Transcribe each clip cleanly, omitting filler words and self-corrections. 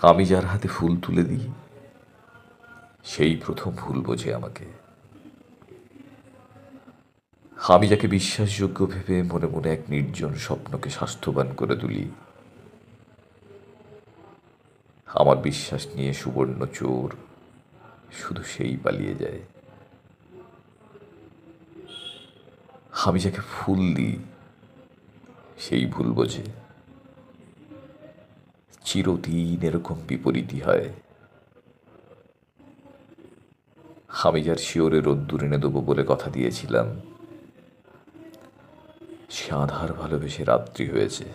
আমি যার হাতে ফুল তুলে দিই, সেই প্রথম ভুল বোঝে আমাকে। আমি যাকে বিশ্বাসযোগ্য ভেবে মনে মনে এক নির্জন স্বপ্নকে স্বাস্থ্যবান করে তুলি, আমার বিশ্বাস নিয়ে সুবর্ণ চোর শুধু সেই পালিয়ে যায়। আমি যাকে ফুল দিই, সেই ভুল বোঝে। চিরদিন এরকম বিপরীতই হয়। আমি যার শিওরে রোদ্দুর এনে দেবো বলে কথা দিয়েছিলাম, সে আধার ভালোবেসে রাত্রি হয়েছে।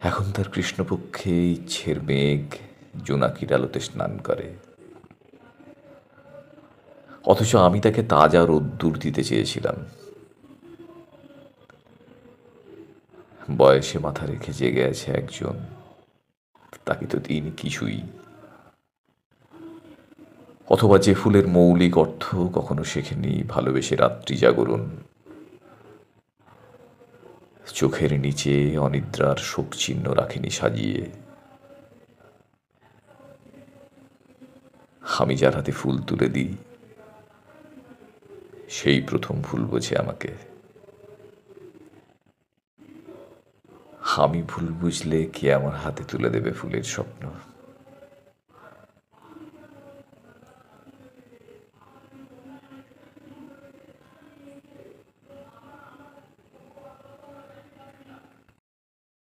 এখন তার কৃষ্ণপক্ষে ইচ্ছের মেঘ জোনাকির আলোতে স্নান করে, অথচ আমি তাকে তাজা রোদ্দুর দিতে চেয়েছিলাম। বয়সে মাথা রেখে জেগে আছে একজন, তাকে তো দিইনি কিছুই। অথবা যে ফুলের মৌলিক অর্থ কখনো শেখেনি ভালোবেসে রাত্রি জাগরণ, চোখের নিচে অনিদ্রার শোক চিহ্ন রাখেনি সাজিয়ে। আমি যার হাতে ফুল তুলে দিই, সেই প্রথম ভুল বোঝে আমাকে। আমি ভুল বুঝলে কে আমার হাতে তুলে দেবে ফুলের স্বপ্ন?